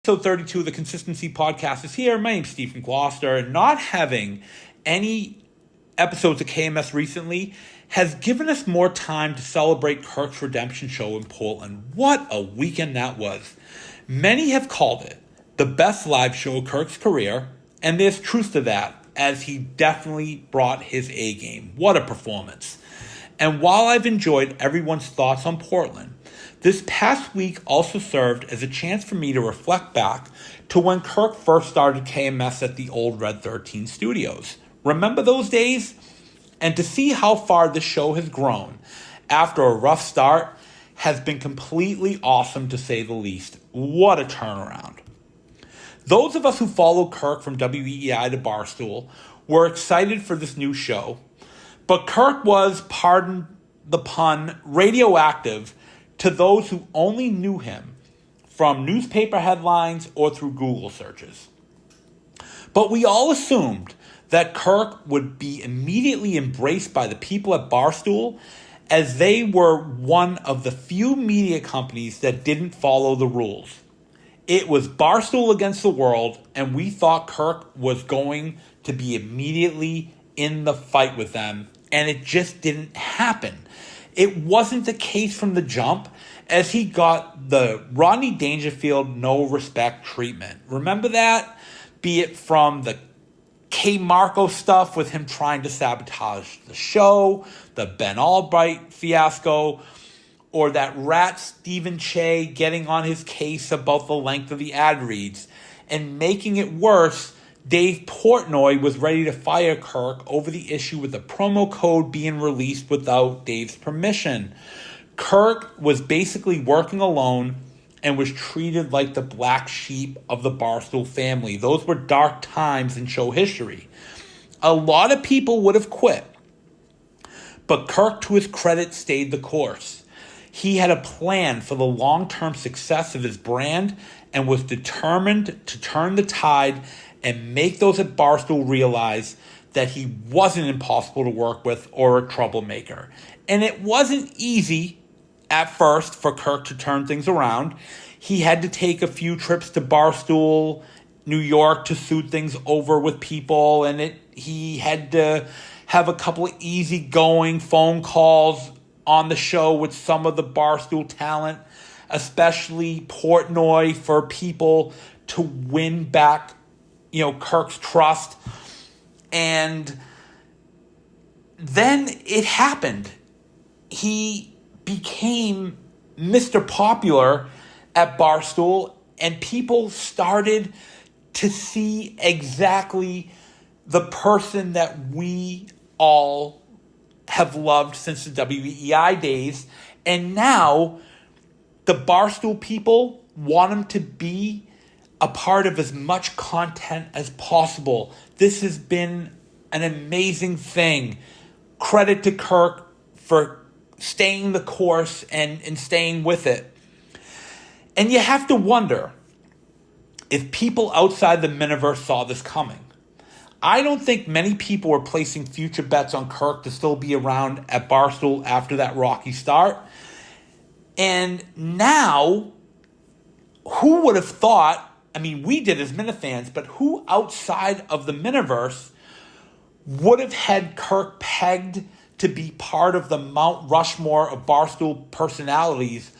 Episode 32 of the Consistency Podcast is here. My name's Steve from Glosta, and not having any episodes of KMS recently has given us more time to celebrate Kirk's redemption show in Portland. What a weekend that was. Many have called it the best live show of Kirk's career, and there's truth to that, as he definitely brought his A game. What a performance. And while I've enjoyed everyone's thoughts on Portland, this past week also served as a chance for me to reflect back to when Kirk first started KMS at the old Red 13 studios. Remember those days? And to see how far the show has grown after a rough start has been completely awesome, to say the least. What a turnaround. Those of us who followed Kirk from WEEI to Barstool were excited for this new show, but Kirk was, pardon the pun, radioactive to those who only knew him from newspaper headlines or through Google searches. But we all assumed that Kirk would be immediately embraced by the people at Barstool, as they were one of the few media companies that didn't follow the rules. It was Barstool against the world, and we thought Kirk was going to be immediately in the fight with them, and it just didn't happen. It wasn't the case from the jump, as he got the Rodney Dangerfield no respect treatment. Remember that? Be it from the K. Marco stuff with him trying to sabotage the show, the Ben Albright fiasco, or that rat Stephen Che getting on his case about the length of the ad reads. And making it worse, Dave Portnoy was ready to fire Kirk over the issue with the promo code being released without Dave's permission. Kirk was basically working alone and was treated like the black sheep of the Barstool family. Those were dark times in show history. A lot of people would have quit, but Kirk, to his credit, stayed the course. He had a plan for the long-term success of his brand and was determined to turn the tide and make those at Barstool realize that he wasn't impossible to work with or a troublemaker. And it wasn't easy at first for Kirk to turn things around. He had to take a few trips to Barstool, New York, to suit things over with people, and he had to have a couple of easygoing phone calls on the show with some of the Barstool talent, especially Portnoy, for people to win back Kirk's trust. And then it happened. He became Mr. Popular at Barstool, and people started to see exactly the person that we all have loved since the WEEI days. And now the Barstool people want him to be a part of as much content as possible. This has been an amazing thing. Credit to Kirk for staying the course and staying with it. And you have to wonder if people outside the Miniverse saw this coming. I don't think many people were placing future bets on Kirk to still be around at Barstool after that rocky start. And now, who would have thought, we did as Minifans, but who outside of the Miniverse would have had Kirk pegged to be part of the Mount Rushmore of Barstool personalities,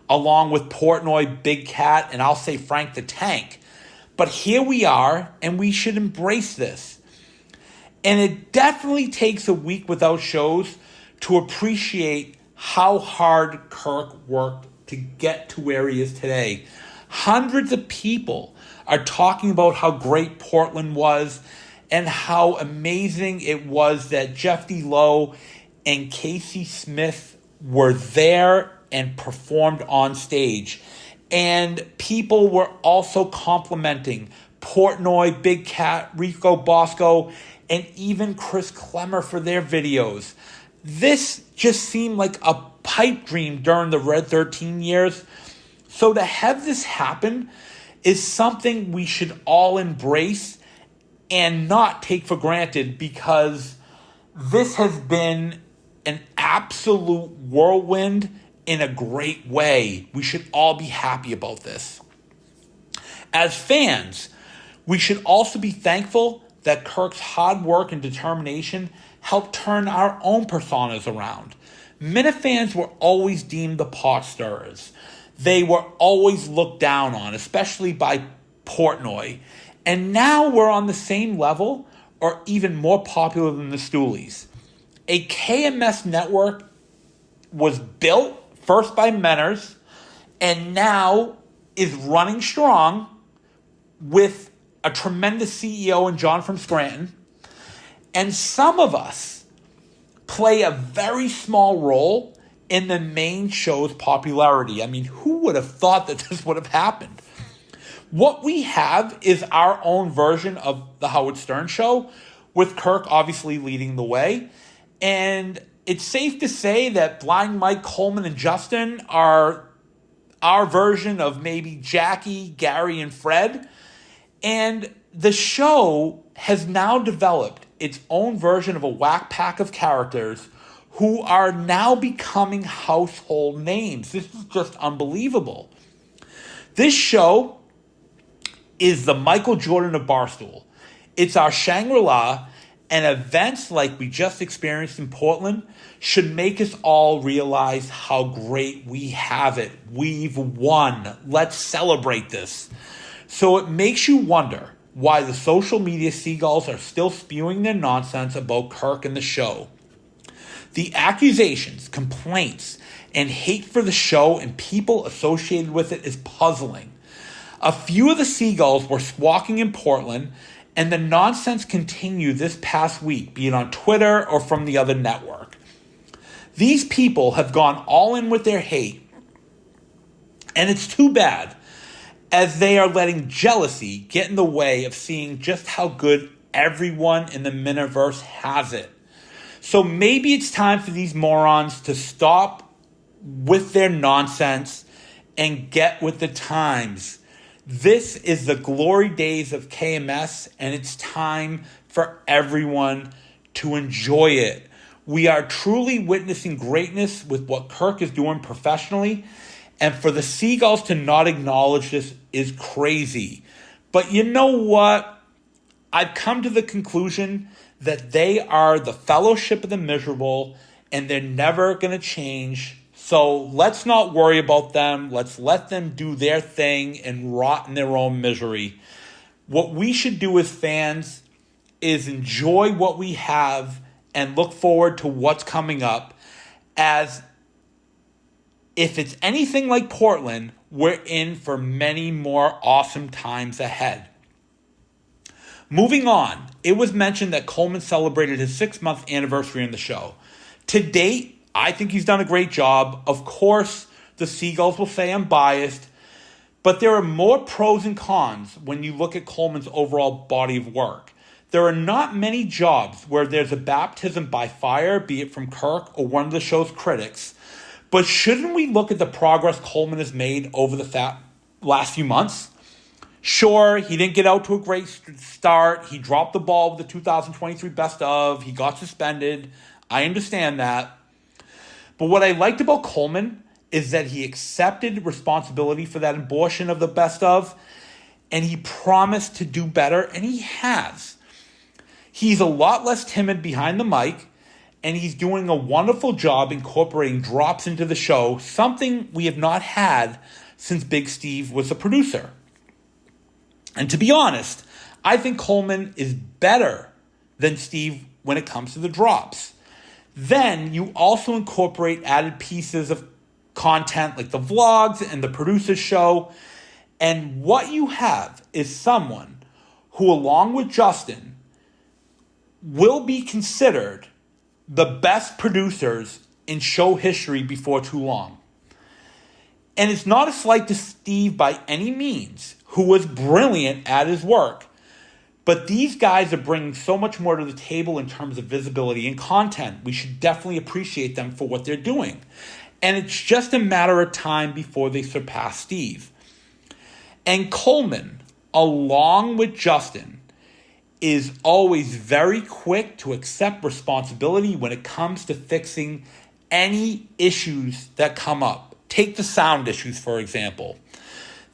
along with Portnoy, Big Cat, and I'll say Frank the Tank? But here we are, and we should embrace this. And it definitely takes a week without shows to appreciate how hard Kirk worked to get to where he is today. Hundreds of people are talking about how great Portland was and how amazing it was that Jeff D. Lowe and Casey Smith were there and performed on stage. And people were also complimenting Portnoy, Big Cat, Rico Bosco, and even Chris Clemmer for their videos. This just seemed like a pipe dream during the Red 13 years. So to have this happen is something we should all embrace and not take for granted, because this has been an absolute whirlwind in a great way. We should all be happy about this. As fans, we should also be thankful that Kirk's hard work and determination helped turn our own personas around. Minifans were always deemed the pot stirrers. They were always looked down on, especially by Portnoy. And now we're on the same level or even more popular than the Stoolies. A KMS network was built first by Menners and now is running strong with a tremendous CEO in John from Scranton. And some of us play a very small role in the main show's popularity. I mean, who would have thought that this would have happened? What we have is our own version of the Howard Stern Show, with Kirk obviously leading the way. And it's safe to say that Blind Mike, Coleman, and Justin are our version of maybe Jackie, Gary, and Fred. And the show has now developed its own version of a whack pack of characters who are now becoming household names. This is just unbelievable. This show is the Michael Jordan of Barstool. It's our Shangri-La, and events like we just experienced in Portland should make us all realize how great we have it. We've won. Let's celebrate this. So it makes you wonder why the social media seagulls are still spewing their nonsense about Kirk and the show. The accusations, complaints, and hate for the show and people associated with it is puzzling. A few of the seagulls were squawking in Portland, and the nonsense continued this past week, be it on Twitter or from the other network. These people have gone all in with their hate, and it's too bad, as they are letting jealousy get in the way of seeing just how good everyone in the Miniverse has it. So maybe it's time for these morons to stop with their nonsense and get with the times. This is the glory days of KMS, and it's time for everyone to enjoy it. We are truly witnessing greatness with what Kirk is doing professionally, and for the Seagulls to not acknowledge this is crazy. But you know what? I've come to the conclusion that they are the fellowship of the miserable, and they're never going to change. So let's not worry about them. Let's let them do their thing and rot in their own misery. What we should do as fans is enjoy what we have and look forward to what's coming up. As if it's anything like Portland, we're in for many more awesome times ahead. Moving on, it was mentioned that Coleman celebrated his 6-month anniversary on the show. To date, I think he's done a great job. Of course, the Seagulls will say I'm biased, but there are more pros and cons when you look at Coleman's overall body of work. There are not many jobs where there's a baptism by fire, be it from Kirk or one of the show's critics. But shouldn't we look at the progress Coleman has made over the last few months? Sure, he didn't get out to a great start. He dropped the ball with the 2023 best of. He got suspended. I understand that. But what I liked about Coleman is that he accepted responsibility for that abortion of the best of, and he promised to do better, and he has. He's a lot less timid behind the mic, and he's doing a wonderful job incorporating drops into the show, something we have not had since Big Steve was a producer. And to be honest, I think Coleman is better than Steve when it comes to the drops. Then you also incorporate added pieces of content like the vlogs and the producer's show. And what you have is someone who, along with Justin, will be considered the best producers in show history before too long. And it's not a slight to Steve by any means, who was brilliant at his work. But these guys are bringing so much more to the table in terms of visibility and content. We should definitely appreciate them for what they're doing. And it's just a matter of time before they surpass Steve. And Coleman, along with Justin, is always very quick to accept responsibility when it comes to fixing any issues that come up. Take the sound issues, for example.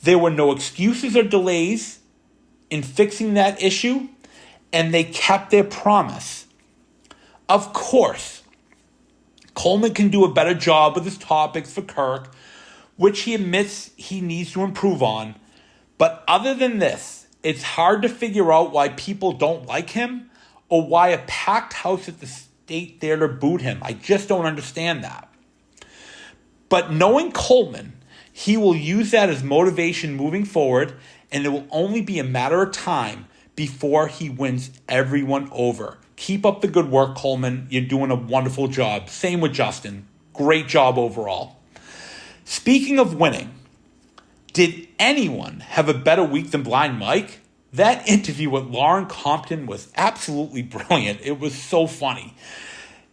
There were no excuses or delays in fixing that issue, and they kept their promise. Of course, Coleman can do a better job with his topics for Kirk, which he admits he needs to improve on. But other than this, it's hard to figure out why people don't like him or why a packed house at the State Theater booed him. I just don't understand that. But knowing Coleman, he will use that as motivation moving forward, and it will only be a matter of time before he wins everyone over. Keep up the good work, Coleman. You're doing a wonderful job. Same with Justin. Great job overall. Speaking of winning, did anyone have a better week than Blind Mike? That interview with Lauren Compton was absolutely brilliant. It was so funny.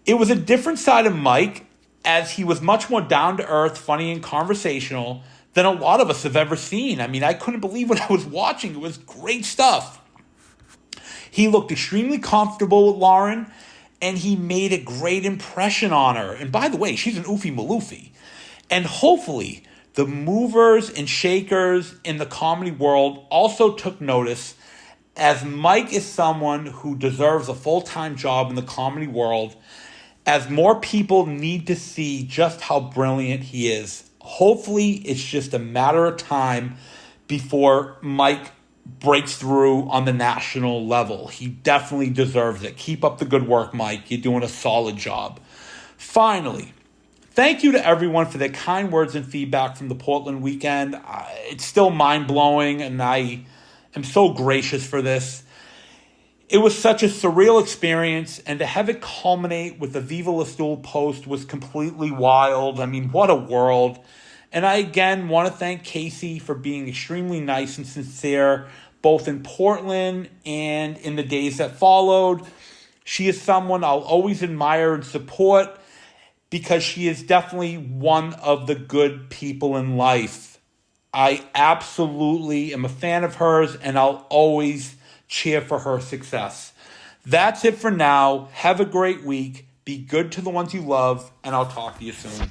It was a different side of Mike, as he was much more down-to-earth, funny, and conversational than a lot of us have ever seen. I mean, I couldn't believe what I was watching. It was great stuff. He looked extremely comfortable with Lauren, and he made a great impression on her. And by the way, she's an oofy maloofy. And hopefully, the movers and shakers in the comedy world also took notice, as Mike is someone who deserves a full-time job in the comedy world, as more people need to see just how brilliant he is. Hopefully, it's just a matter of time before Mike breaks through on the national level. He definitely deserves it. Keep up the good work, Mike. You're doing a solid job. Finally, thank you to everyone for their kind words and feedback from the Portland weekend. It's still mind-blowing, and I am so gracious for this. It was such a surreal experience, and to have it culminate with the Viva La Stool post was completely wild. I mean, what a world. And I again want to thank Casey for being extremely nice and sincere, both in Portland and in the days that followed. She is someone I'll always admire and support, because she is definitely one of the good people in life. I absolutely am a fan of hers, and I'll always cheer for her success. That's it for now. Have a great week. Be good to the ones you love, and I'll talk to you soon.